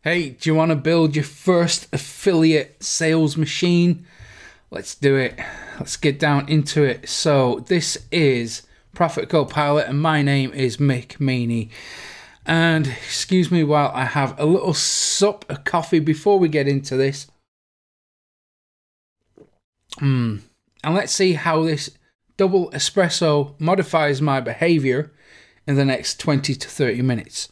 Hey, do you want to build your first affiliate sales machine? Let's do it. Let's get down into it. So this is Profit Copilot and my name is Mick Meaney. And excuse me while I have a little sup of coffee before we get into this. And let's see how this double espresso modifies my behavior in the next 20 to 30 minutes.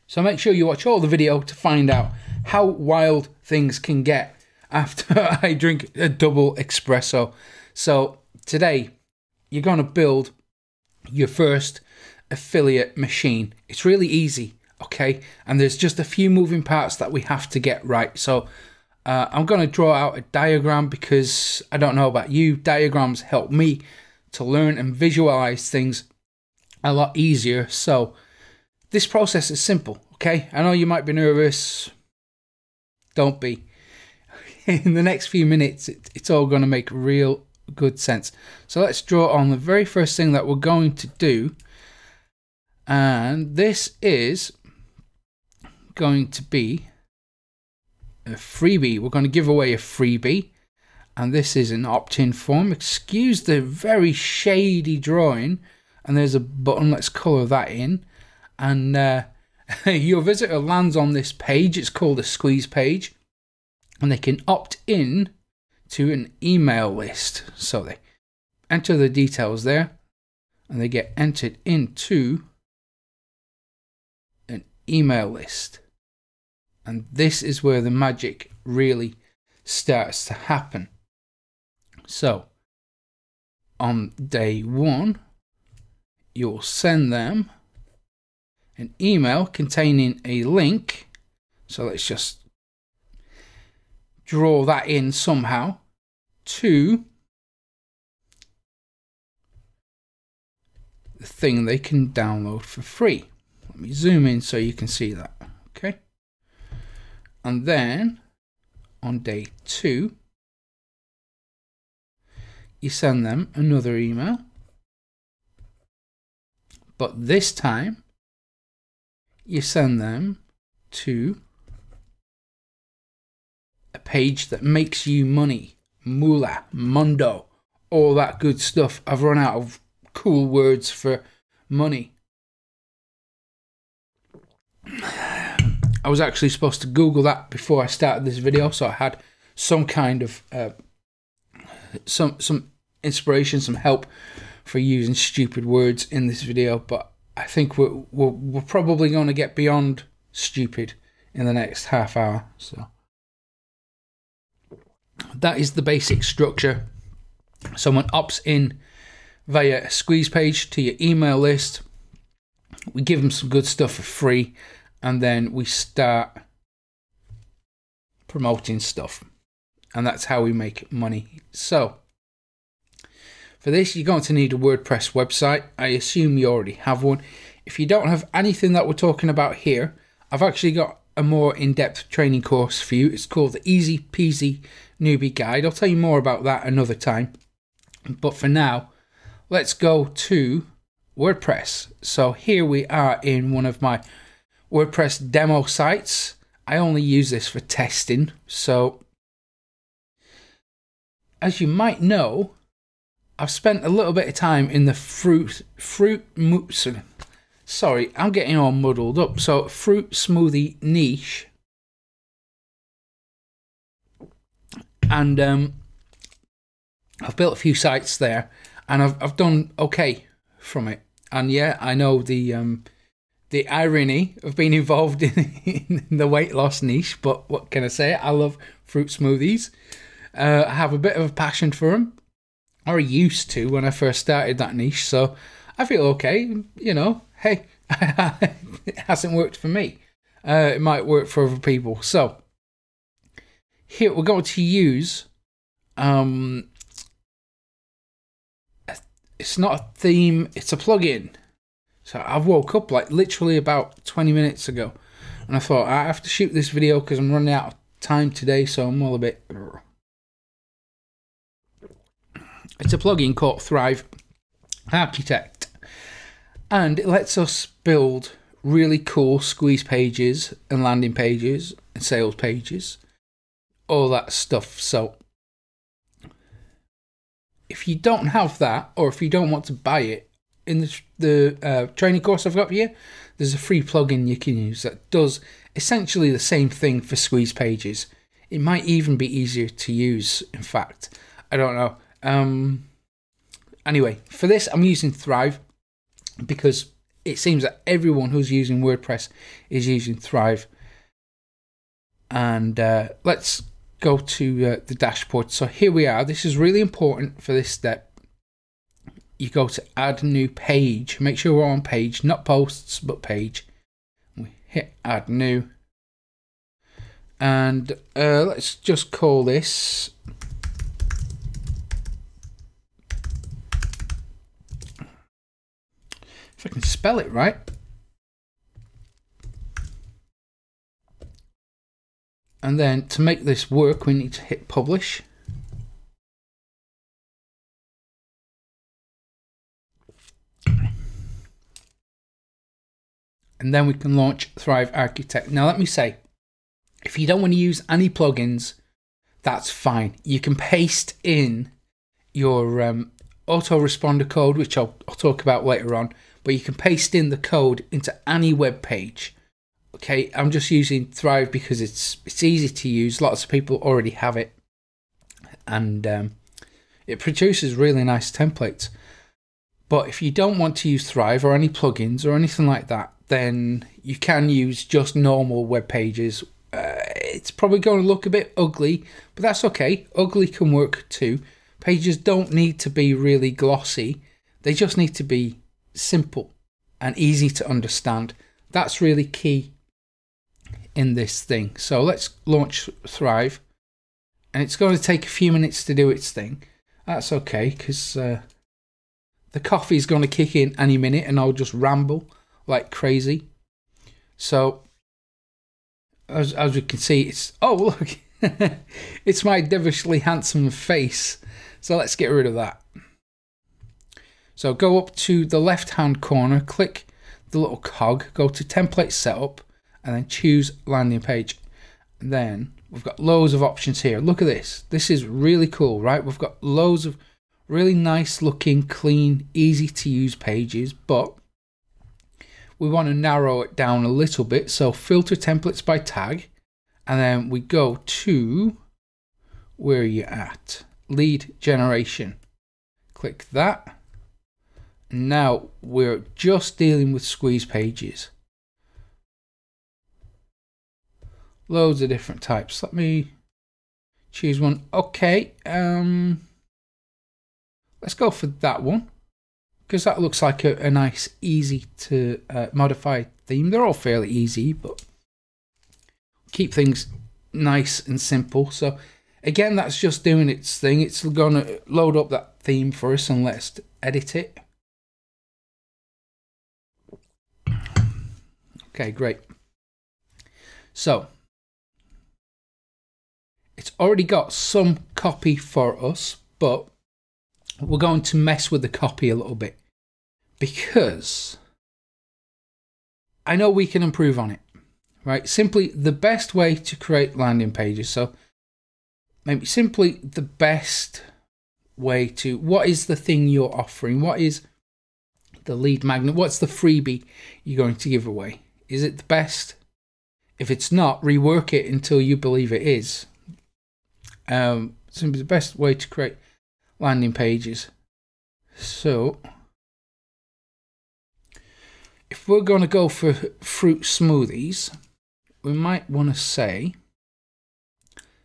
So make sure you watch all the video to find out how wild things can get after I drink a double espresso. So today you're going to build your first affiliate machine. It's really easy, okay? And there's just a few moving parts that we have to get right. So I'm going to draw out a diagram because I don't know about you, diagrams help me to learn and visualize things a lot easier. So this process is simple, okay? I know you might be nervous. Don't be. In the next few minutes, it's all going to make real good sense. So let's draw on the very first thing that we're going to do. And this is going to be a freebie. We're going to give away a freebie. And this is an opt-in form. Excuse the very shady drawing. And there's a button. Let's color that in. And your visitor lands on this page. It's called a squeeze page, and they can opt in to an email list. So they enter the details there and they get entered into an email list, and this is where the magic really starts to happen. So on day one, you'll send them an email containing a link. So let's just draw that in somehow to the thing they can download for free. Let me zoom in so you can see that. Okay. And then on day two, you send them another email, but this time you send them to a page that makes you money, moolah, mundo, all that good stuff. I've run out of cool words for money. I was actually supposed to Google that before I started this video, so I had some kind of some inspiration, some help for using stupid words in this video, but I think we're probably going to get beyond stupid in the next half hour. So that is the basic structure. Someone opts in via a squeeze page to your email list. We give them some good stuff for free, and then we start promoting stuff. And that's how we make money. So for this, you're going to need a WordPress website. I assume you already have one. If you don't have anything that we're talking about here, I've actually got a more in-depth training course for you. It's called the Easy Peasy Newbie Guide. I'll tell you more about that another time. But for now, let's go to WordPress. So here we are in one of my WordPress demo sites. I only use this for testing. So as you might know, I've spent a little bit of time in the fruit I'm getting all muddled up. So fruit smoothie niche. And I've built a few sites there, and I've done okay from it. And yeah, I know the irony of being involved in the weight loss niche, but what can I say? I love fruit smoothies. I have a bit of a passion for them. Or used to when I first started that niche, so I feel okay. You know, hey, it hasn't worked for me. It might work for other people. So here we're going to use it's not a theme, it's a plugin. So I woke up like literally about 20 minutes ago, and I thought I have to shoot this video because I'm running out of time today, so I'm all a bit. It's a plugin called Thrive Architect, and it lets us build really cool squeeze pages and landing pages and sales pages, all that stuff. So if you don't have that, or if you don't want to buy it, in the training course I've got here, there's a free plugin you can use that does essentially the same thing for squeeze pages. It might even be easier to use, in fact. I don't know. Anyway, for this I'm using Thrive because it seems that everyone who's using WordPress is using Thrive. And let's go to the dashboard. So here we are. This is really important for this step. You go to add new page. Make sure we're on page, not posts, but page. We hit add new. And let's just call this if I can spell it right. And then to make this work, we need to hit publish. And then we can launch Thrive Architect. Now let me say, if you don't want to use any plugins, that's fine. You can paste in your autoresponder code, which I'll talk about later on, but you can paste in the code into any web page. Okay, I'm just using Thrive because it's easy to use. Lots of people already have it, and it produces really nice templates. But if you don't want to use Thrive or any plugins or anything like that, then you can use just normal web pages. It's probably going to look a bit ugly, but that's okay. Ugly can work too. Pages don't need to be really glossy. They just need to be simple and easy to understand. That's really key in this thing. So let's launch Thrive, and it's going to take a few minutes to do its thing. That's okay, because the coffee is going to kick in any minute and I'll just ramble like crazy. So as we can see, it's, oh look, it's my devilishly handsome face. So let's get rid of that. So go up to the left hand corner, click the little cog, go to template setup, and then choose landing page. And then we've got loads of options here. Look at this. This is really cool, right? We've got loads of really nice looking, clean, easy to use pages, but we want to narrow it down a little bit. So filter templates by tag, and then we go to, where are you at? Lead generation. Click that. And now we're just dealing with squeeze pages. Loads of different types. Let me choose one. Okay, let's go for that one, because that looks like a nice, easy to modify theme. They're all fairly easy, but keep things nice and simple. So again, that's just doing its thing. It's going to load up that theme for us, and let's edit it. Okay, great. So it's already got some copy for us, but we're going to mess with the copy a little bit, because I know we can improve on it, right? Simply the best way to create landing pages. So maybe simply the best way to, what is the thing you're offering? What is the lead magnet? What's the freebie you're going to give away? Is it the best? If it's not, rework it until you believe it is. Simply the best way to create landing pages. So if we're going to go for fruit smoothies, we might want to say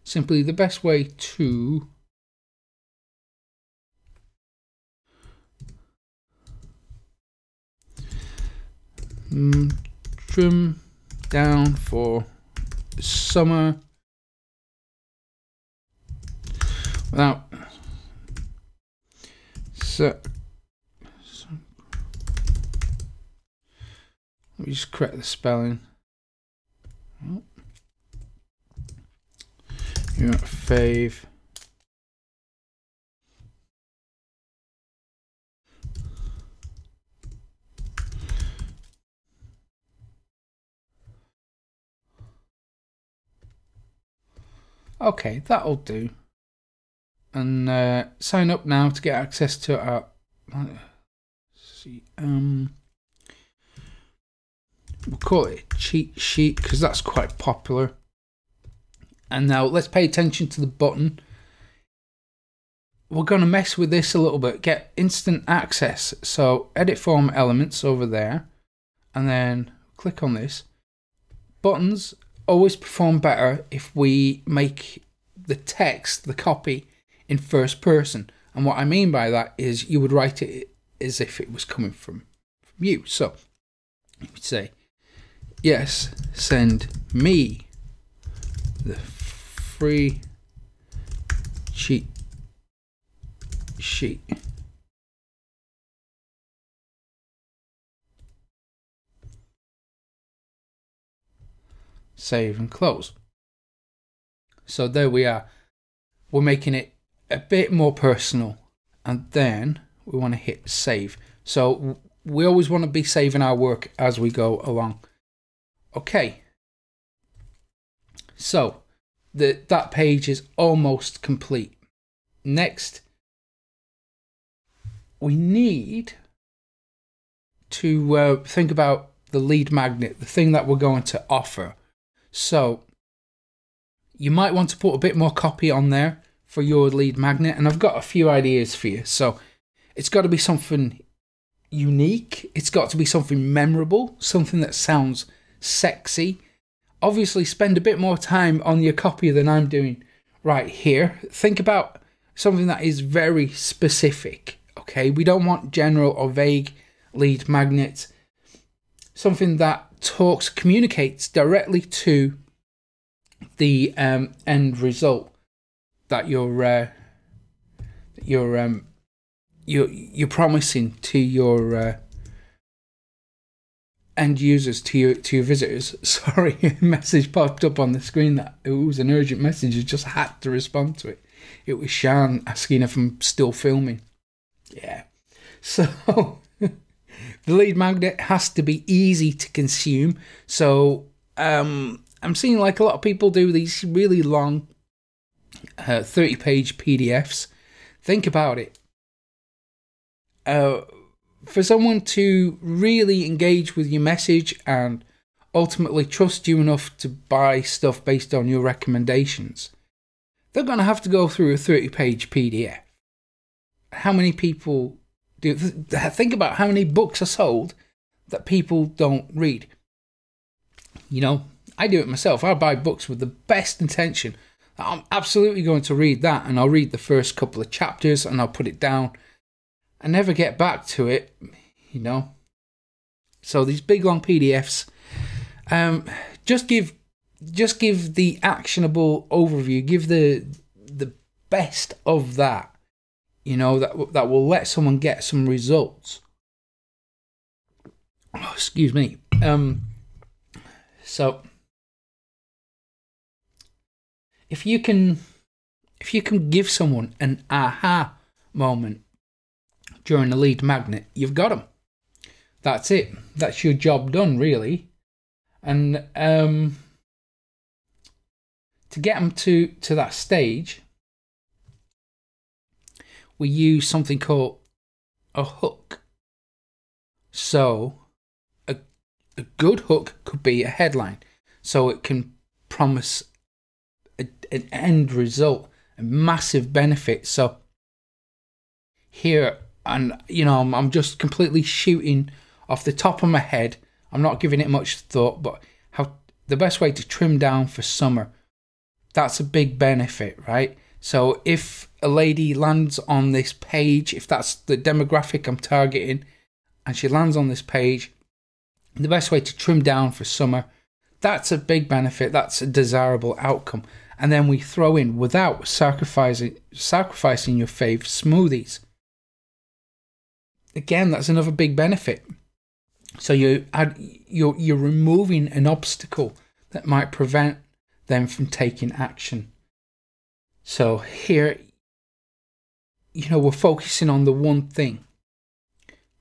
simply the best way to trim down for summer without let me just correct the spelling. Your fave Okay, that'll do. And sign up now to get access to our. We'll call it a cheat sheet because that's quite popular. And now let's pay attention to the button. We're going to mess with this a little bit. Get instant access. So edit form elements over there, and then click on this. Buttons always perform better if we make the text, the copy, in first person. And what I mean by that is you would write it as if it was coming from you. So you would say, yes, send me the free cheat sheet. Save and close. So there we are. We're making it a bit more personal, and then we want to hit save. So we always want to be saving our work as we go along. Okay, so that page is almost complete. Next, we need to think about the lead magnet, the thing that we're going to offer. So you might want to put a bit more copy on there for your lead magnet, and I've got a few ideas for you. So it's got to be something unique, it's got to be something memorable, something that sounds sexy. Obviously spend a bit more time on your copy than I'm doing right here. Think about something that is very specific. Okay, we don't want general or vague lead magnets. Something that communicates directly to the end result that you're promising to your end users, to your visitors. Sorry, a message popped up on the screen that it was an urgent message. I just had to respond to it. It was Shan asking if I'm still filming. Yeah. So the lead magnet has to be easy to consume. So I'm seeing like a lot of people do these really long 30-page PDFs. Think about it. For someone to really engage with your message and ultimately trust you enough to buy stuff based on your recommendations, they're going to have to go through a 30-page PDF. How many people do? Think about how many books are sold that people don't read. You know, I do it myself. I buy books with the best intention. I'm absolutely going to read that, and I'll read the first couple of chapters and I'll put it down. I never get back to it, you know. So these big long PDFs, just give the actionable overview. Give the best of that, you know, that will let someone get some results. Oh, excuse me. So if you can give someone an aha moment during the lead magnet, you've got them. That's it. That's your job done, really. And to get them to that stage, we use something called a hook. So a good hook could be a headline, so it can promise an end result, a massive benefit. So here, and you know, I'm just completely shooting off the top of my head. I'm not giving it much thought, but how the best way to trim down for summer, that's a big benefit, right? So if a lady lands on this page, if that's the demographic I'm targeting, and she lands on this page, the best way to trim down for summer, that's a big benefit, that's a desirable outcome. And then we throw in, without sacrificing your fave smoothies. Again, that's another big benefit. So you're removing an obstacle that might prevent them from taking action. So here, you know, we're focusing on the one thing,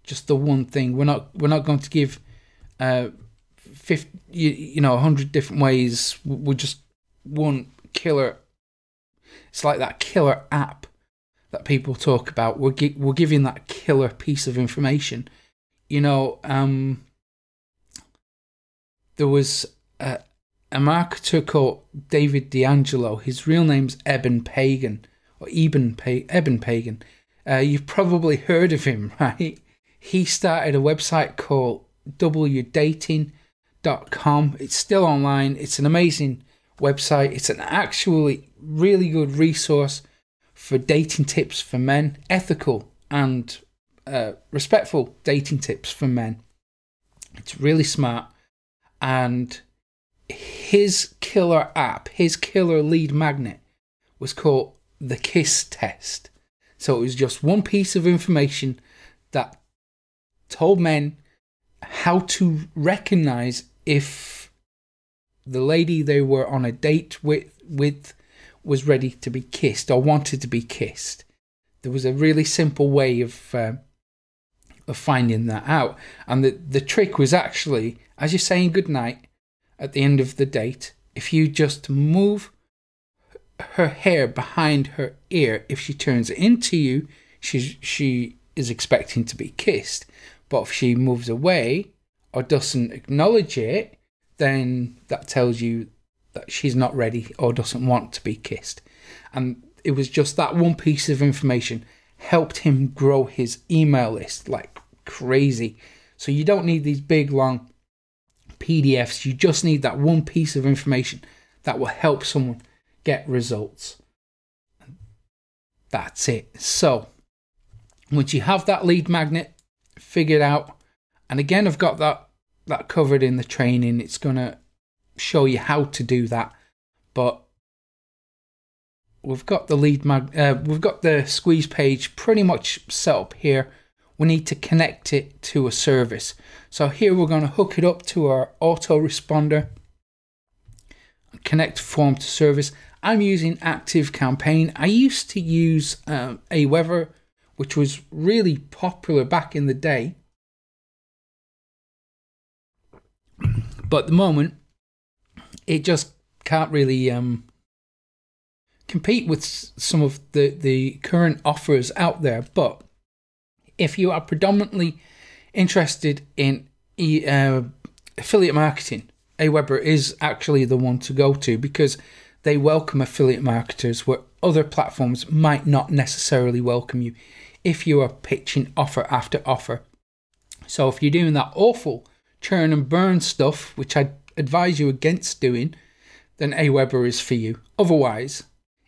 just the one thing. We're not going to give 50, 100 different ways. We're just one killer It's like that killer app that people talk about. We're giving that killer piece of information. You know, there was a marketer called David D'Angelo. His real name's Eben Pagan, or Eben Pagan. You've probably heard of him, right? He started a website called wdating.com. It's still online. It's an amazing website. It's an actually really good resource for dating tips for men, ethical and respectful dating tips for men. It's really smart. And his killer app, his killer lead magnet, was called the Kiss Test. So it was just one piece of information that told men how to recognize if the lady they were on a date with was ready to be kissed or wanted to be kissed. There was a really simple way of finding that out. And the trick was actually, as you're saying goodnight at the end of the date, if you just move her hair behind her ear, if she turns into you, she is expecting to be kissed. But if she moves away or doesn't acknowledge it, then that tells you that she's not ready or doesn't want to be kissed. And it was just that one piece of information helped him grow his email list like crazy. So you don't need these big long PDFs. You just need that one piece of information that will help someone get results. That's it. So once you have that lead magnet figured out, and again, I've got that covered in the training. It's going to show you how to do that. But we've got the we've got the squeeze page pretty much set up here. We need to connect it to a service. So here we're going to hook it up to our autoresponder, connect form to service. I'm using ActiveCampaign. I used to use Aweber, which was really popular back in the day. But at the moment, it just can't really compete with some of the current offers out there. But if you are predominantly interested in affiliate marketing, Aweber is actually the one to go to, because they welcome affiliate marketers where other platforms might not necessarily welcome you if you are pitching offer after offer. So if you're doing that awful churn and burn stuff, which I advise you against doing, then Aweber is for you. Otherwise,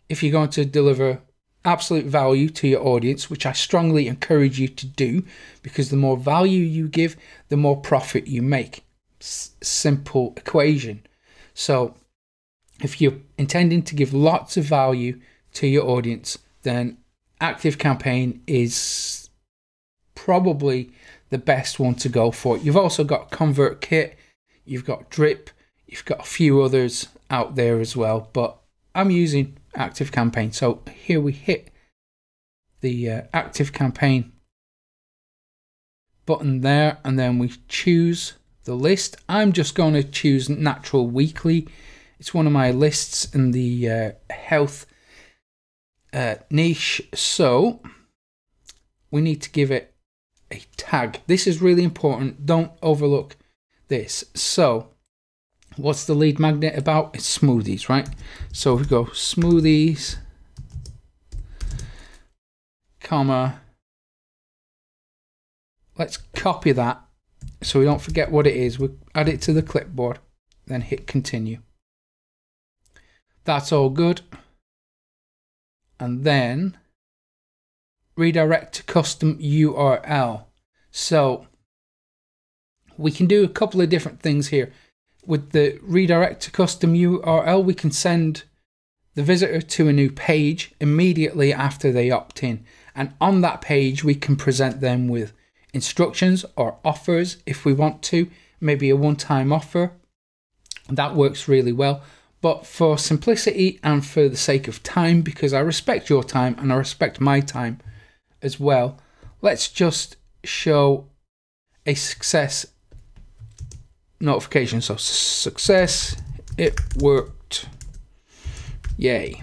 if you're going to deliver absolute value to your audience, which I strongly encourage you to do, because the more value you give, the more profit you make. Simple equation. So if you're intending to give lots of value to your audience, then ActiveCampaign is probably the best one to go for. You've also got ConvertKit, you've got Drip, you've got a few others out there as well, but I'm using ActiveCampaign. So here we hit the ActiveCampaign button there, and then we choose the list. I'm just going to choose Natural Weekly. It's one of my lists in the health niche. So we need to give it a tag. This is really important. Don't overlook this. So what's the lead magnet about? It's smoothies, right? So we go smoothies, comma. Let's copy that so we don't forget what it is. We'll add it to the clipboard, then hit continue. That's all good. And then redirect to custom URL. So we can do a couple of different things here. With the redirect to custom URL, we can send the visitor to a new page immediately after they opt in. And on that page, we can present them with instructions or offers if we want to, maybe a one-time offer. That works really well. But for simplicity and for the sake of time, because I respect your time and I respect my time as well, let's just show a success notification. So success, it worked, yay.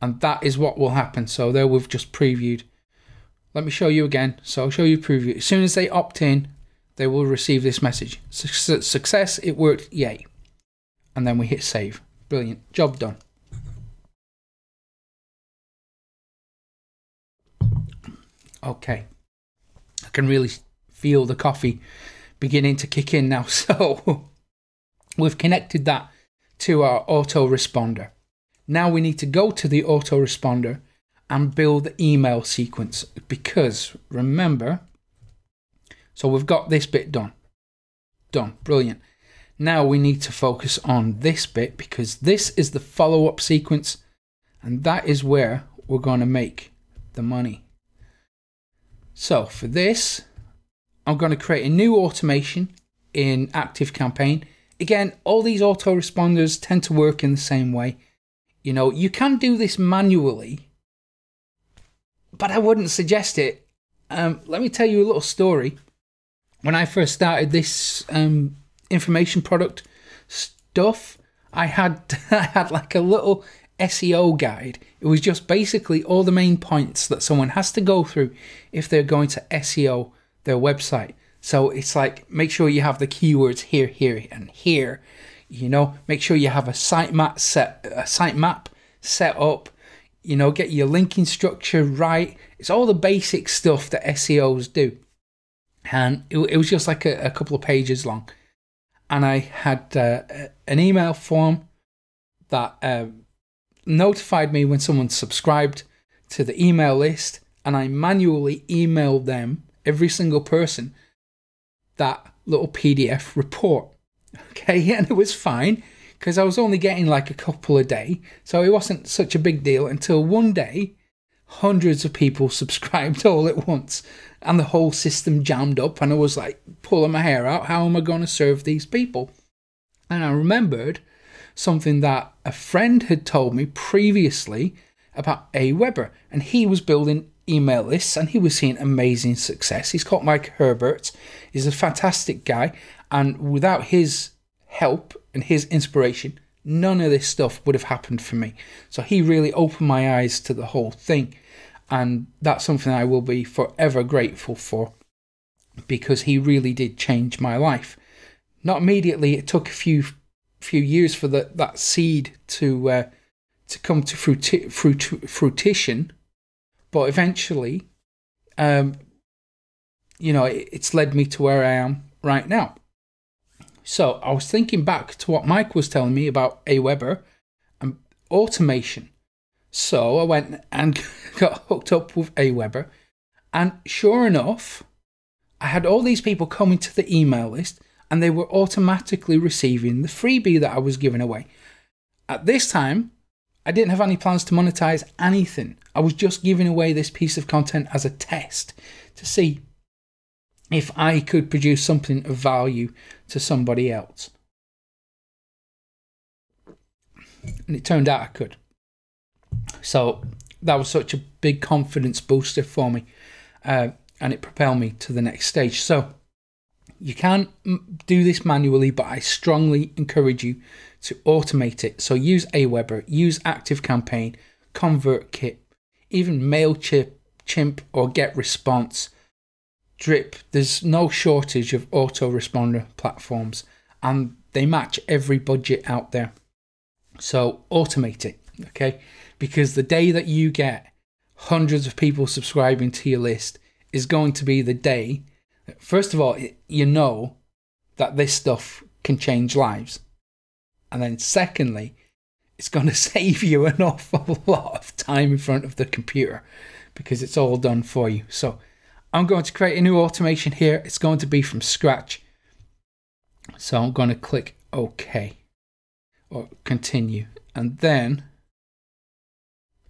And that is what will happen. So there we've just previewed. Let me show you again. So I'll show you preview. As soon as they opt in, they will receive this message. Success, it worked, yay. And then we hit save. Brilliant, job done. Okay, I can really feel the coffee beginning to kick in now. So we've connected that to our autoresponder. Now we need to go to the autoresponder and build the email sequence, because remember, so we've got this bit done. Done, brilliant. Now we need to focus on this bit, because this is the follow-up sequence, and that is where we're going to make the money. So for this, I'm going to create a new automation in ActiveCampaign. Again, all these autoresponders tend to work in the same way. You know, you can do this manually, but I wouldn't suggest it. Let me tell you a little story. When I first started this information product stuff, I had like a little SEO guide. It was just basically all the main points that someone has to go through if they're going to SEO their website. So it's like, make sure you have the keywords here, here, and here. You know, make sure you have a sitemap set up. You know, get your linking structure right. It's all the basic stuff that SEOs do. And it was just like a couple of pages long. And I had an email form that notified me when someone subscribed to the email list, and I manually emailed them, every single person, that little PDF report. Okay, and it was fine because I was only getting like a couple a day, so it wasn't such a big deal until one day hundreds of people subscribed all at once and the whole system jammed up, and I was like pulling my hair out. How am I going to serve these people? And I remembered something that a friend had told me previously about Aweber, and he was building email lists and he was seeing amazing success. He's called Mike Herbert. He's a fantastic guy, and without his help and his inspiration, none of this stuff would have happened for me. So he really opened my eyes to the whole thing, and that's something I will be forever grateful for, because he really did change my life. Not immediately, it took a few years for that seed to come to fruition, but eventually, you know, it's led me to where I am right now. So I was thinking back to what Mike was telling me about Aweber and automation. So I went and got hooked up with Aweber, and sure enough, I had all these people coming to the email list, and they were automatically receiving the freebie that I was giving away. At this time, I didn't have any plans to monetize anything. I was just giving away this piece of content as a test to see if I could produce something of value to somebody else. And it turned out I could. So that was such a big confidence booster for me, and it propelled me to the next stage. So you can do this manually, but I strongly encourage you to automate it. So use Aweber, use ActiveCampaign, ConvertKit, even MailChimp or GetResponse, Drip. There's no shortage of autoresponder platforms, and they match every budget out there. So automate it, okay? Because the day that you get hundreds of people subscribing to your list is going to be the day, first of all, you know that this stuff can change lives. And then secondly, it's going to save you an awful lot of time in front of the computer because it's all done for you. So I'm going to create a new automation here. It's going to be from scratch. So I'm going to click OK or continue. And then,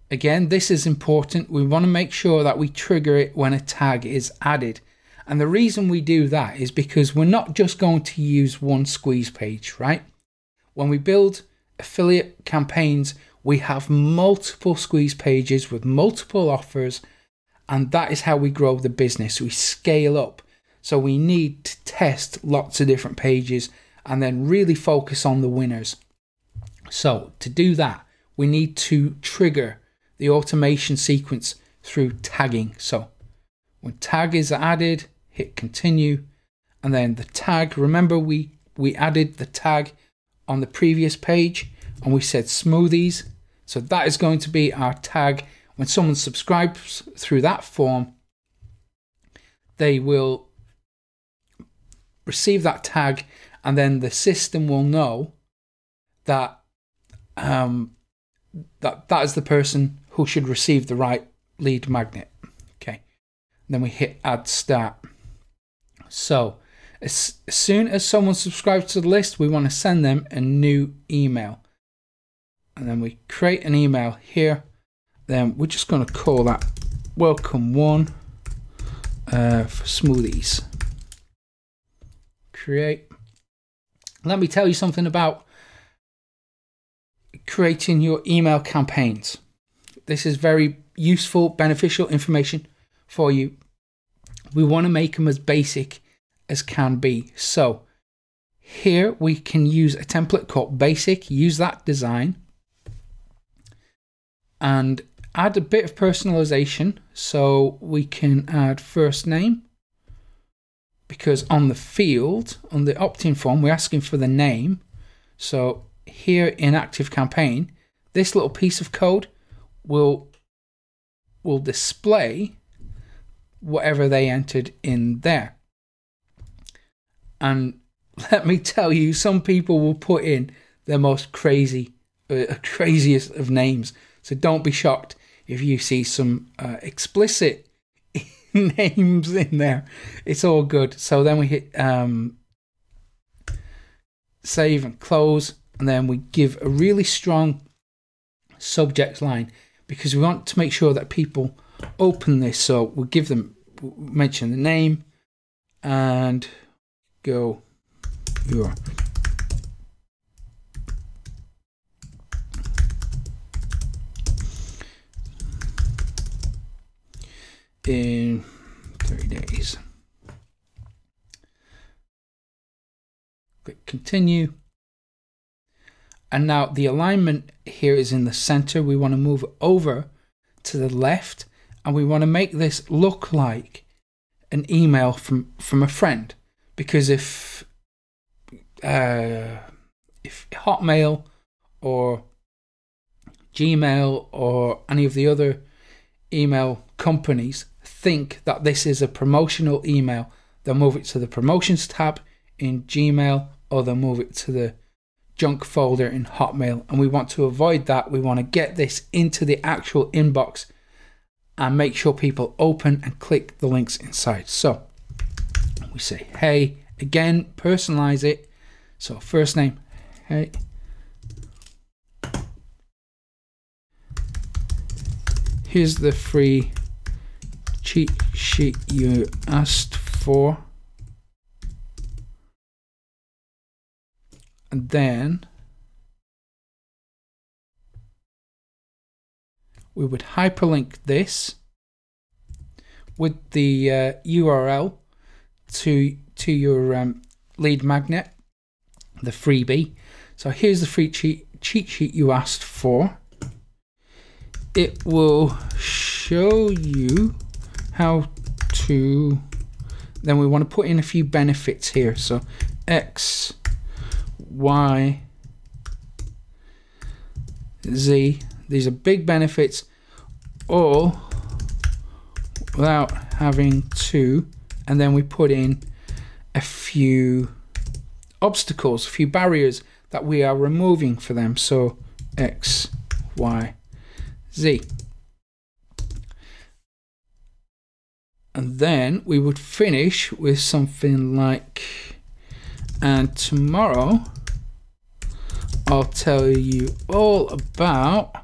again, this is important. We want to make sure that we trigger it when a tag is added. And the reason we do that is because we're not just going to use one squeeze page, right? When we build affiliate campaigns, we have multiple squeeze pages with multiple offers, and that is how we grow the business. We scale up. So we need to test lots of different pages and then really focus on the winners. So to do that, we need to trigger the automation sequence through tagging. So when tag is added, hit continue, and then the tag, remember we added the tag on the previous page and we said smoothies. So that is going to be our tag. When someone subscribes through that form, they will receive that tag, and then the system will know that that is the person who should receive the right lead magnet. Okay, and then we hit add start. So as soon as someone subscribes to the list, we want to send them a new email, and then we create an email here. Then we're just going to call that welcome one for smoothies. Create. Let me tell you something about creating your email campaigns. This is very useful, beneficial information for you. We want to make them as basic as can be. So here we can use a template called basic, use that design and add a bit of personalization. So we can add first name, because on the field, on the opt-in form, we're asking for the name. So here in ActiveCampaign, this little piece of code will display whatever they entered in there. And let me tell you, some people will put in their most craziest of names. So don't be shocked if you see some explicit names in there. It's all good. So then we hit save and close, and then we give a really strong subject line because we want to make sure that people open this. So we'll give them, mention the name and go your in 30 days. Click continue. And now the alignment here is in the center. We want to move it over to the left, and we want to make this look like an email from a friend, because if Hotmail or Gmail or any of the other email companies think that this is a promotional email, they'll move it to the promotions tab in Gmail, or they'll move it to the junk folder in Hotmail. And we want to avoid that. We want to get this into the actual inbox and make sure people open and click the links inside. So we say hey, again, personalize it. So first name, hey. Here's the free cheat sheet you asked for. And then we would hyperlink this with the URL to your lead magnet, the freebie. So here's the free cheat sheet you asked for. It will show you how to, then we want to put in a few benefits here. So X, Y, Z. These are big benefits, all without having to, and then we put in a few obstacles, a few barriers that we are removing for them. So X, Y, Z. And then we would finish with something like, and tomorrow I'll tell you all about,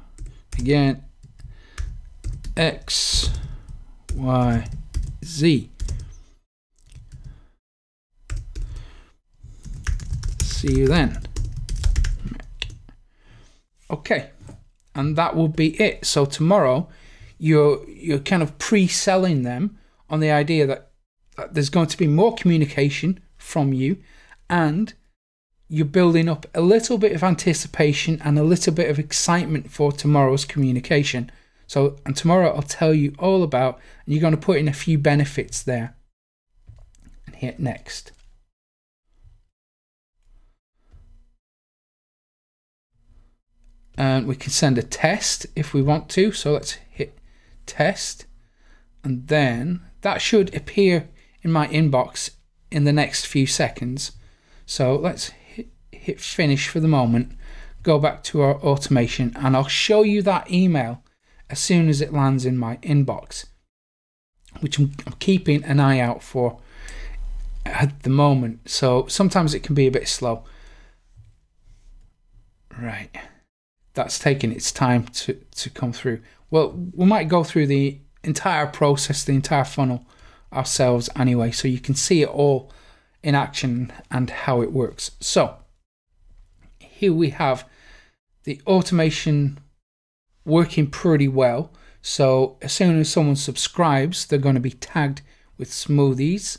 again, X, Y, Z. See you then. Okay, and that will be it. So tomorrow you're kind of pre-selling them on the idea that there's going to be more communication from you, and you're building up a little bit of anticipation and a little bit of excitement for tomorrow's communication. So, and tomorrow I'll tell you all about, and you're going to put in a few benefits there and hit next. And we can send a test if we want to. So let's hit test, and then that should appear in my inbox in the next few seconds. So let's hit finish for the moment, go back to our automation, and I'll show you that email as soon as it lands in my inbox, which I'm keeping an eye out for at the moment. So sometimes it can be a bit slow. Right. That's taking its time to come through. Well, we might go through the entire process, the entire funnel ourselves anyway, so you can see it all in action and how it works. So here we have the automation working pretty well. So as soon as someone subscribes, they're going to be tagged with smoothies.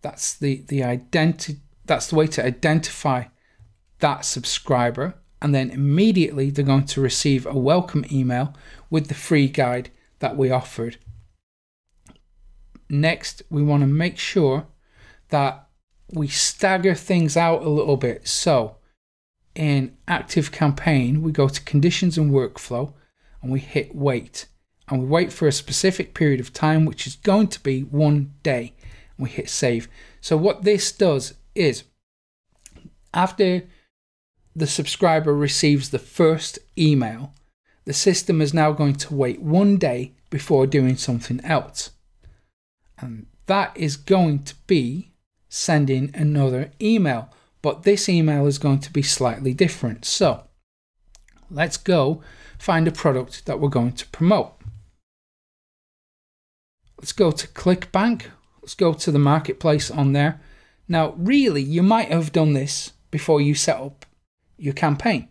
That's the way to identify that subscriber. And then immediately they're going to receive a welcome email with the free guide that we offered. Next, we want to make sure that we stagger things out a little bit. So in ActiveCampaign, we go to conditions and workflow, and we hit wait. And we wait for a specific period of time, which is going to be 1 day. And we hit save. So what this does is, after the subscriber receives the first email, the system is now going to wait 1 day before doing something else. And that is going to be sending another email, but this email is going to be slightly different. So let's go find a product that we're going to promote. Let's go to ClickBank. Let's go to the marketplace on there. Now, really, you might have done this before you set up your campaign.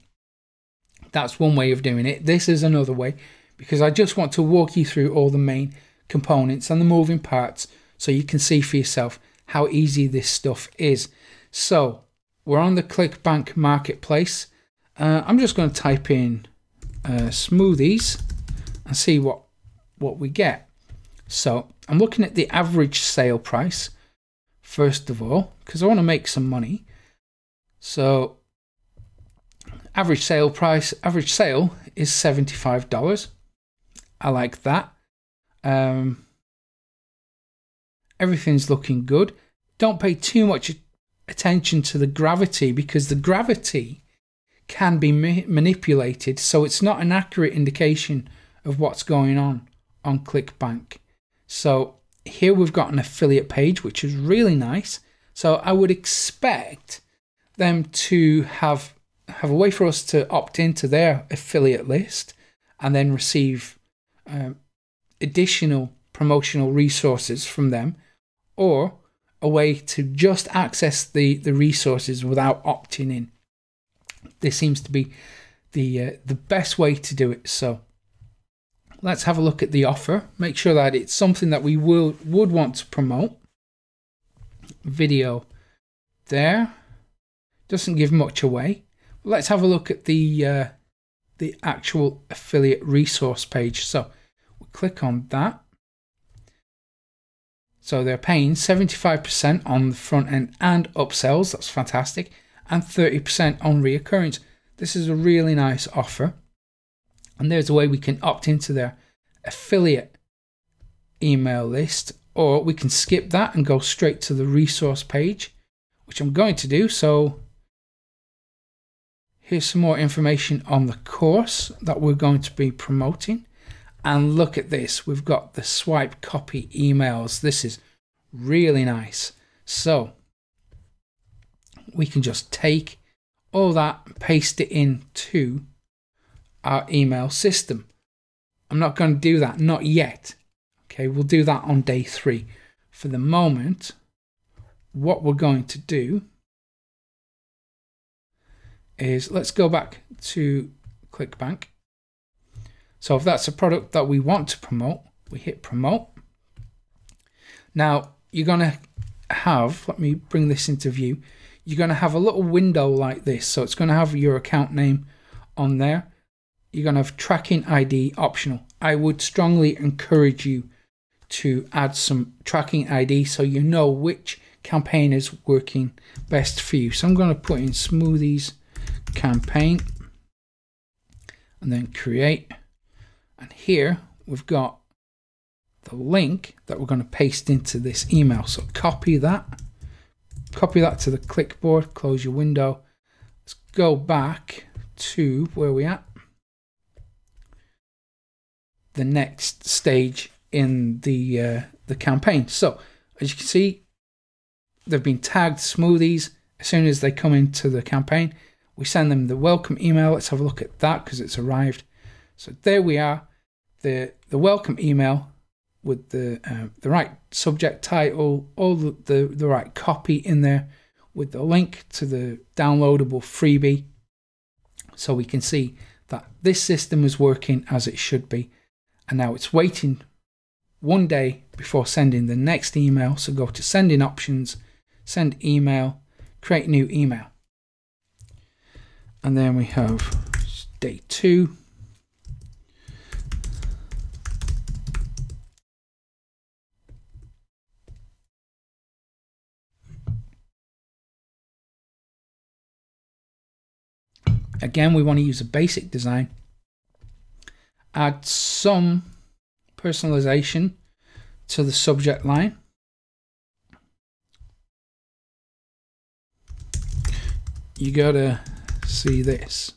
That's one way of doing it. This is another way, because I just want to walk you through all the main components and the moving parts so you can see for yourself how easy this stuff is. So we're on the ClickBank marketplace. I'm just going to type in smoothies and see what we get. So I'm looking at the average sale price first of all, because I want to make some money. So average sale price, average sale is $75. I like that. Everything's looking good. Don't pay too much attention to the gravity, because the gravity can be manipulated, so it's not an accurate indication of what's going on ClickBank. So here we've got an affiliate page, which is really nice. So I would expect them to have a way for us to opt into their affiliate list and then receive additional promotional resources from them, or a way to just access the resources without opting in. This seems to be the best way to do it. So let's have a look at the offer. Make sure that it's something that we would want to promote. Video there. Doesn't give much away. Let's have a look at the actual affiliate resource page. So we'll click on that. So they're paying 75% on the front end and upsells. That's fantastic. And 30% on reoccurrence. This is a really nice offer. And there's a way we can opt into their affiliate email list, or we can skip that and go straight to the resource page, which I'm going to do. So here's some more information on the course that we're going to be promoting. And look at this, we've got the swipe copy emails. This is really nice. So we can just take all that and paste it into our email system. I'm not going to do that, not yet. Okay, we'll do that on day 3. For the moment, what we're going to do is, let's go back to ClickBank. So if that's a product that we want to promote, we hit promote. Now you're going to have, let me bring this into view, you're going to have a little window like this. So it's going to have your account name on there. You're going to have tracking ID optional. I would strongly encourage you to add some tracking ID so you know which campaign is working best for you. So I'm going to put in smoothies campaign and then create. And here we've got the link that we're going to paste into this email. So copy that to the clipboard, close your window. Let's go back to where we at. The next stage in the campaign. So as you can see, they've been tagged smoothies. As soon as they come into the campaign, we send them the welcome email. Let's have a look at that because it's arrived. So there we are, the welcome email with the right subject title, all the right copy in there with the link to the downloadable freebie. So we can see that this system is working as it should be. And now it's waiting one day before sending the next email. So go to sending options, send email, create new email. And then we have day 2. Again, we want to use a basic design. Add some personalization to the subject line. You gotta see this.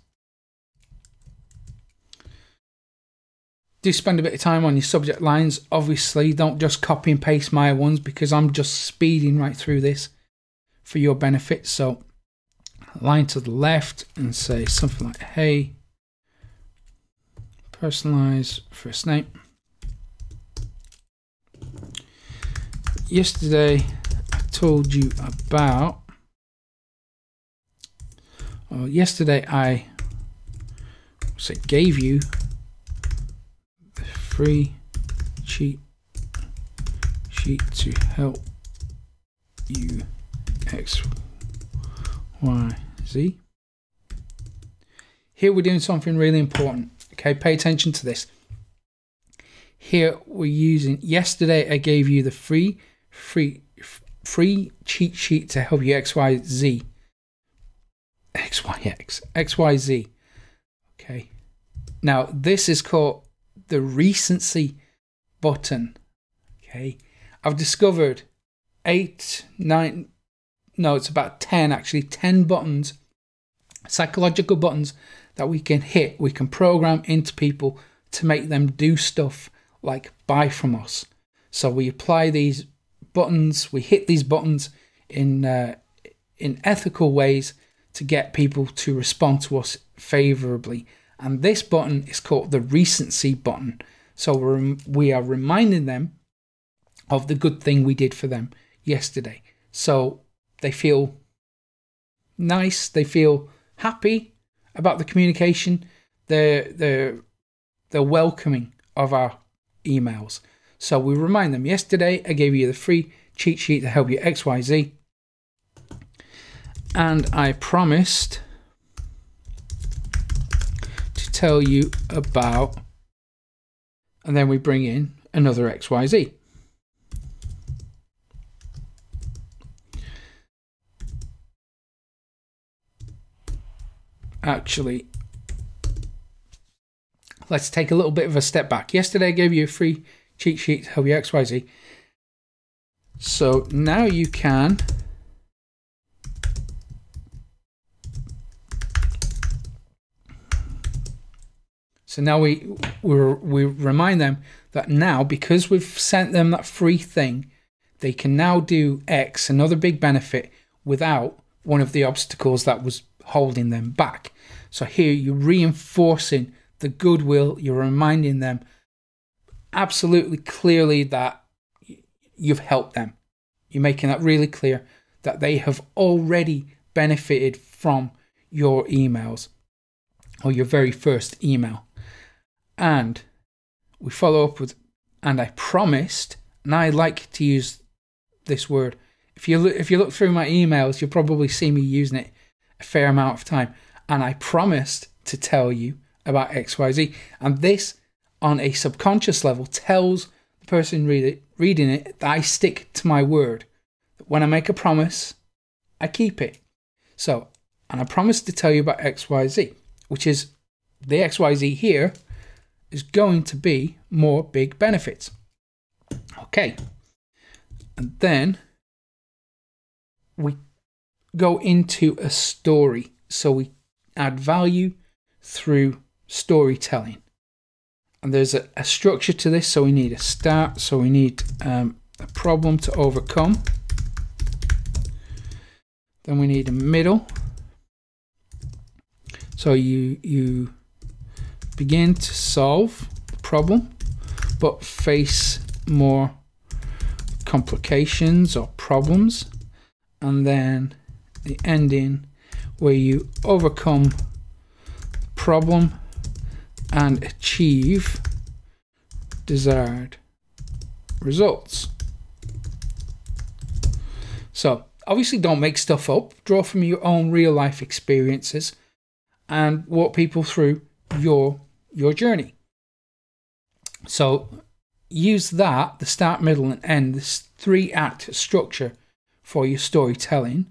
Do spend a bit of time on your subject lines. Obviously, don't just copy and paste my ones because I'm just speeding right through this for your benefit. So line to the left and say something like, hey, personalize first name. Yesterday I told you about, or yesterday I gave you the free cheat sheet to help you X, Y, Z. Here we're doing something really important. Okay, pay attention to this. Here we're using, yesterday I gave you the free cheat sheet to help you XYZ. XYZ. Okay. Now this is called the recency button. Okay. I've discovered 8, 9, no, it's about 10 actually, 10 buttons, psychological buttons that we can hit, we can program into people to make them do stuff like buy from us. So we apply these buttons, we hit these buttons in ethical ways to get people to respond to us favorably. And this button is called the recency button. So we are reminding them of the good thing we did for them yesterday. So they feel nice, they feel happy about the communication, they're welcoming of our emails. So we remind them, yesterday I gave you the free cheat sheet to help you XYZ, and I promised to tell you about, and then we bring in another XYZ. Actually, let's take a little bit of a step back. Yesterday I gave you a free cheat sheet to help you XYZ. So now you can we remind them that now, because we've sent them that free thing, they can now do X, another big benefit, without one of the obstacles that was holding them back. So here you're reinforcing the goodwill, you're reminding them absolutely clearly that you've helped them. You're making that really clear that they have already benefited from your emails or your very first email. And we follow up with, and I promised, and I like to use this word. If you look through my emails, you'll probably see me using it a fair amount of time. And I promised to tell you about XYZ. And this on a subconscious level tells the person reading it that I stick to my word. When I make a promise, I keep it. So, and I promise to tell you about XYZ, which is the XYZ here is going to be more big benefits. Okay. And then we go into a story. So we add value through storytelling. And there's a structure to this. So we need a start. So we need a problem to overcome. Then we need a middle. So you begin to solve the problem, but face more complications or problems. And then the ending where you overcome the problem and achieve desired results. So obviously don't make stuff up, draw from your own real life experiences and walk people through your journey. So use that, the start, middle and end, this 3-act structure for your storytelling,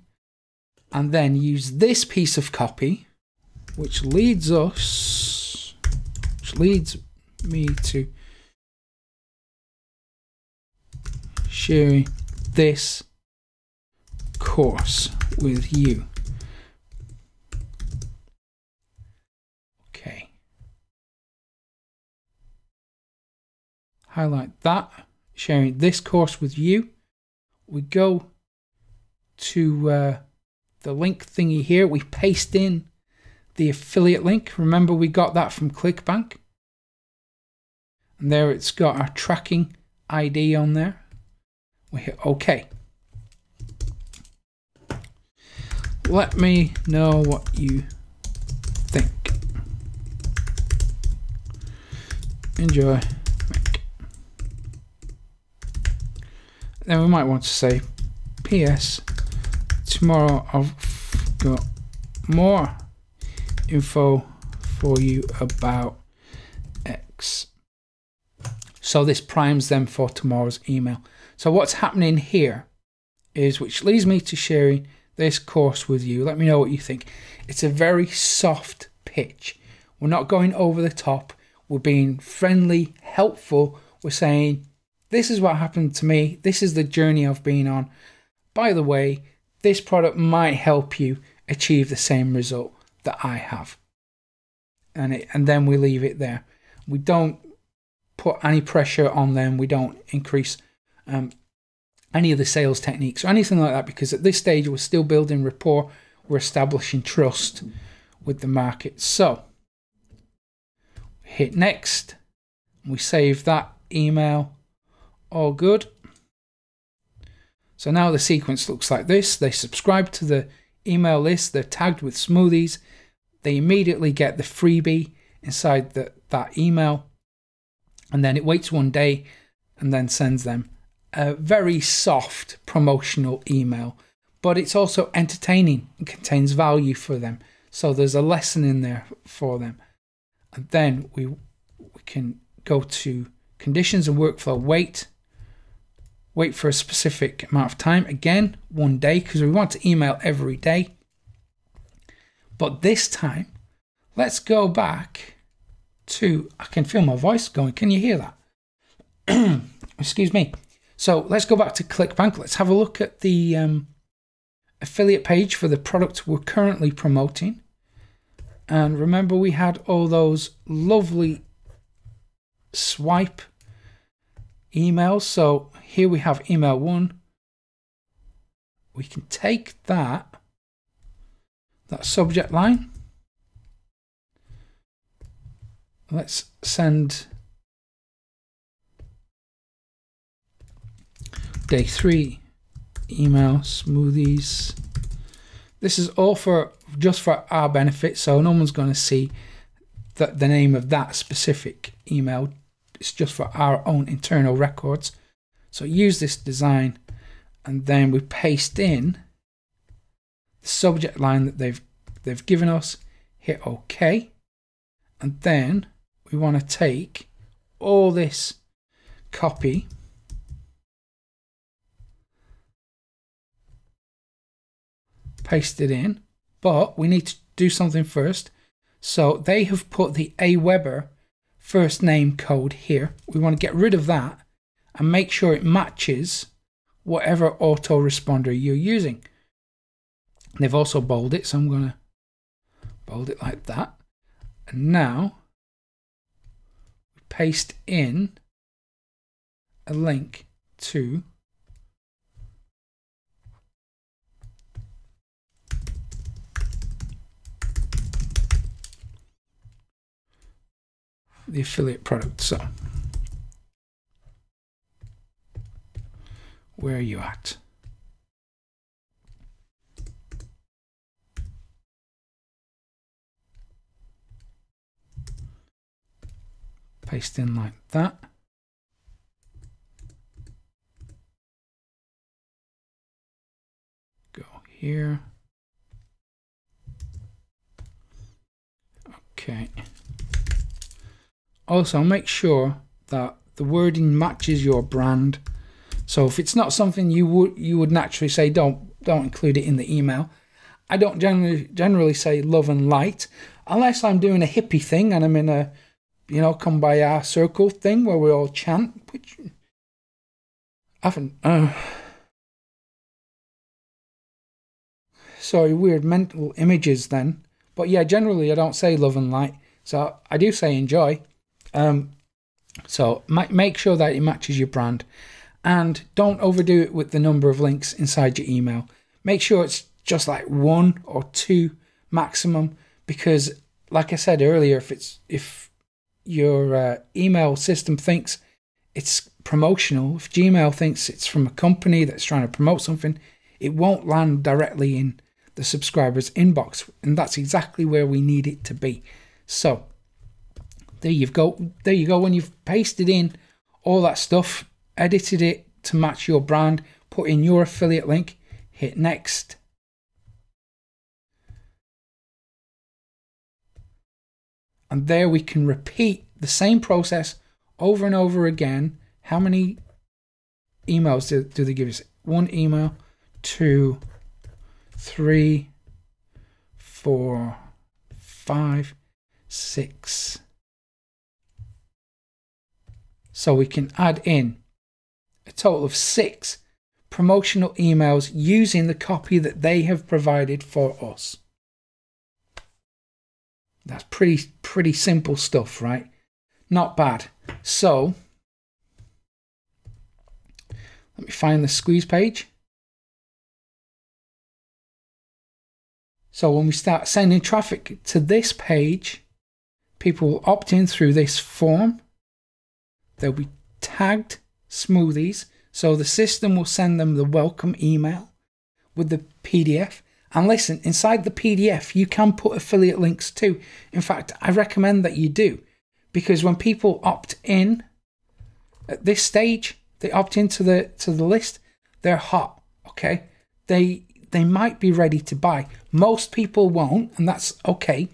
and then use this piece of copy, which leads me to sharing this course with you. Okay. Highlight that, sharing this course with you. We go to the link thingy here. We paste in the affiliate link. Remember, we got that from ClickBank. And there it's got our tracking ID on there. We hit OK. Let me know what you think. Enjoy. Then we might want to say, PS, tomorrow I've got more info for you about X. So this primes them for tomorrow's email. So what's happening here is, which leads me to sharing this course with you. Let me know what you think. It's a very soft pitch. We're not going over the top. We're being friendly, helpful. We're saying, this is what happened to me. This is the journey I've been on. By the way, this product might help you achieve the same result that I have. And then we leave it there. We don't put any pressure on them. We don't increase any of the sales techniques or anything like that, because at this stage we're still building rapport. We're establishing trust with the market. So hit next. We save that email. All good. So now the sequence looks like this. They subscribe to the email list. They're tagged with smoothies. They immediately get the freebie inside that email. And then it waits 1 day and then sends them a very soft promotional email. But it's also entertaining and contains value for them. So there's a lesson in there for them. And then we can go to conditions and workflow. Wait for a specific amount of time. Again, 1 day, because we want to email every day. But this time, let's go back to, I can feel my voice going. Can you hear that? Excuse me. So let's go back to ClickBank. Let's have a look at the affiliate page for the product we're currently promoting. And remember, we had all those lovely swipe emails. So here we have email 1. We can take that subject line. Let's send day 3 email smoothies. This is all just for our benefit, so no one's going to see the name of that specific email. It's just for our own internal records. So use this design, and then we paste in the subject line that they've given us. Hit OK, and then we want to take all this copy. Paste it in, but we need to do something first. So they have put the Aweber first name code here. We want to get rid of that and make sure it matches whatever autoresponder you're using. They've also bolded it, so I'm going to bold it like that. And now paste in a link to the affiliate product. So where are you at? Paste in like that. Go here. Okay. Also, make sure that the wording matches your brand. So if it's not something you would naturally say, don't include it in the email. I don't generally say love and light unless I'm doing a hippie thing and I'm in a, you know, come by our circle thing where we all chant, which I haven't. Sorry, weird mental images then. But yeah, generally I don't say love and light. So I do say enjoy. So make sure that it matches your brand, and don't overdo it with the number of links inside your email. Make sure it's just like 1 or 2 maximum, because like I said earlier, if your email system thinks it's promotional, if Gmail thinks it's from a company that's trying to promote something, it won't land directly in the subscriber's inbox, and that's exactly where we need it to be. So there you go. When you've pasted in all that stuff, edited it to match your brand, put in your affiliate link, hit next. And there we can repeat the same process over and over again. How many emails do they give us? 1 email, 2, 3, 4, 5, 6. So we can add in a total of 6 promotional emails using the copy that they have provided for us. That's pretty simple stuff, right? Not bad. So let me find the squeeze page. So when we start sending traffic to this page, people will opt in through this form. They'll be tagged smoothies, so the system will send them the welcome email with the PDF. And listen, inside the PDF, you can put affiliate links too. In fact, I recommend that you do, because when people opt in at this stage, they opt into the list, they're hot, okay? They might be ready to buy. Most people won't, and that's okay.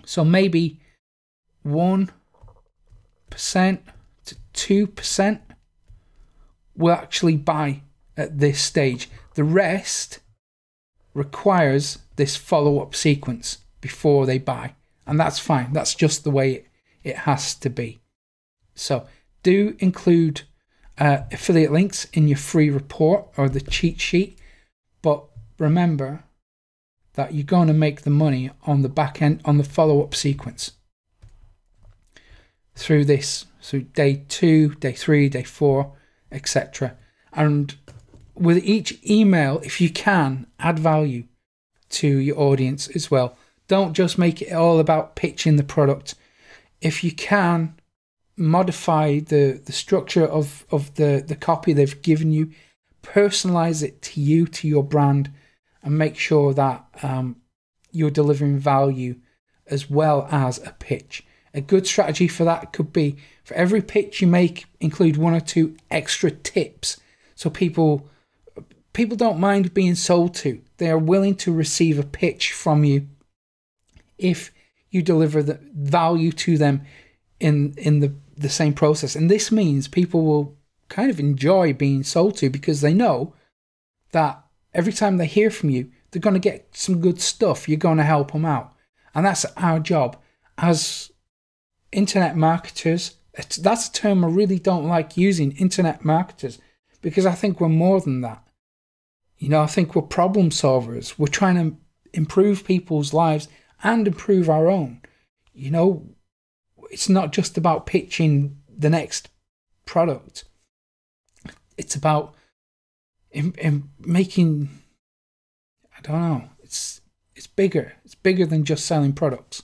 So maybe 1% to 2% will actually buy at this stage. The rest requires this follow-up sequence before they buy, and that's fine. That's just the way it has to be. So do include affiliate links in your free report or the cheat sheet, but remember that you're going to make the money on the back end, on the follow-up sequence through this, so day 2, day 3, day 4, etc. And with each email, if you can, add value to your audience as well. Don't just make it all about pitching the product. If you can, modify the structure of the copy they've given you, personalize it to you, to your brand, and make sure that you're delivering value as well as a pitch. A good strategy for that could be, for every pitch you make, include 1 or 2 extra tips. So people don't mind being sold to. They are willing to receive a pitch from you if you deliver the value to them in the same process. And this means people will kind of enjoy being sold to, because they know that every time they hear from you, they're going to get some good stuff. You're going to help them out. And that's our job as internet marketers. That's a term I really don't like using, internet marketers, because I think we're more than that. I think we're problem solvers. We're trying to improve people's lives and improve our own. It's not just about pitching the next product. It's about making, I don't know, it's bigger. It's bigger than just selling products.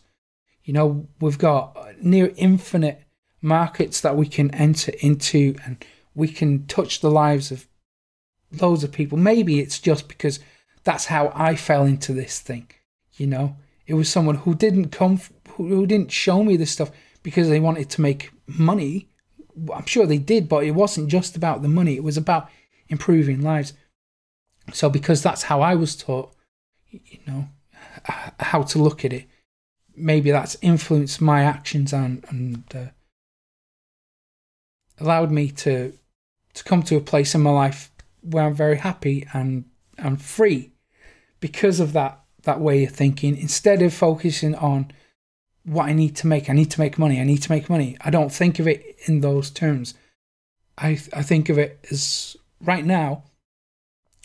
We've got near infinite markets that we can enter into, and we can touch the lives of loads of people. Maybe it's just because that's how I fell into this thing. It was someone who didn't show me this stuff because they wanted to make money. I'm sure they did, but it wasn't just about the money. It was about improving lives. So because that's how I was taught, how to look at it, maybe that's influenced my actions and allowed me to come to a place in my life where I'm very happy and free because of that way of thinking. Instead of focusing on what I need to make money. I don't think of it in those terms. I think of it as, right now,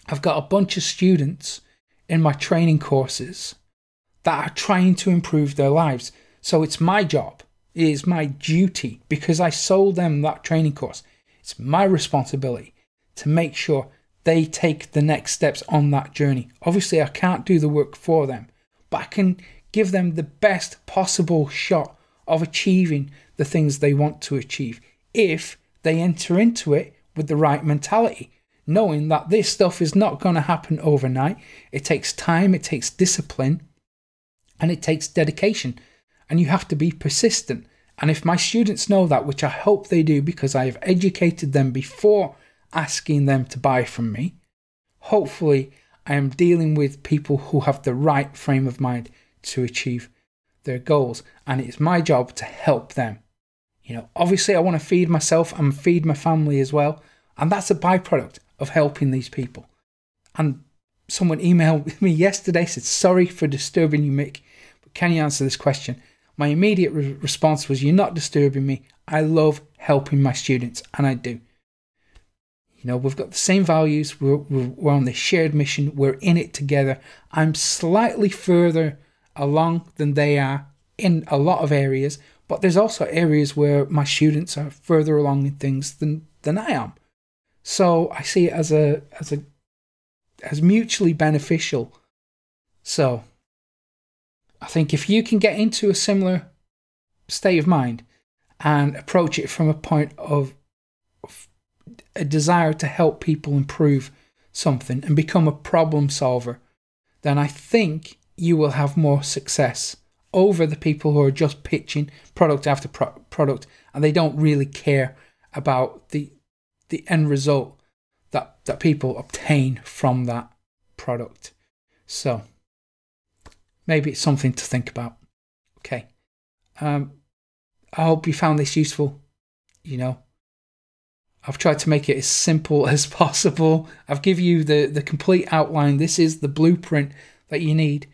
I've got a bunch of students in my training courses that are trying to improve their lives. So it's my job, it is my duty, because I sold them that training course. It's my responsibility to make sure they take the next steps on that journey. Obviously, I can't do the work for them, but I can give them the best possible shot of achieving the things they want to achieve if they enter into it with the right mentality, knowing that this stuff is not going to happen overnight. It takes time, it takes discipline, and it takes dedication, and you have to be persistent. And if my students know that, which I hope they do, because I have educated them before asking them to buy from me, hopefully I am dealing with people who have the right frame of mind to achieve their goals, and it's my job to help them. Obviously I want to feed myself and feed my family as well, and that's a byproduct of helping these people. And someone emailed me yesterday, said, "Sorry for disturbing you, Mick, but can you answer this question?" My immediate response was, "You're not disturbing me. I love helping my students," and I do. We've got the same values. We're on this shared mission. We're in it together. I'm slightly further along than they are in a lot of areas, but there's also areas where my students are further along in things than I am. So I see it as mutually beneficial. So I think if you can get into a similar state of mind and approach it from a point of a desire to help people improve something and become a problem solver, then I think you will have more success over the people who are just pitching product after product, and they don't really care about the end result that people obtain from that product. So maybe it's something to think about. Okay. I hope you found this useful. I've tried to make it as simple as possible. I've given you the complete outline. This is the blueprint that you need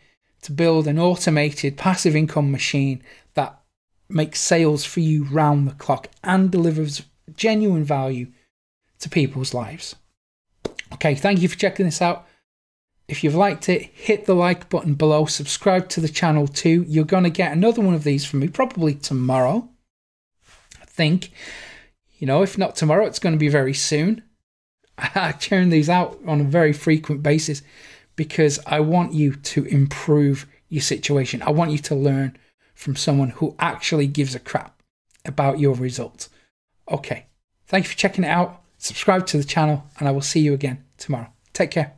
to build an automated passive income machine that makes sales for you round the clock and delivers genuine value to people's lives. Okay, thank you for checking this out. If you've liked it, hit the like button below. Subscribe to the channel too. You're going to get another one of these from me probably tomorrow, I think. If not tomorrow, it's going to be very soon. I churn these out on a very frequent basis because I want you to improve your situation. I want you to learn from someone who actually gives a crap about your results. Okay, thank you for checking it out. Subscribe to the channel, and I will see you again tomorrow. Take care.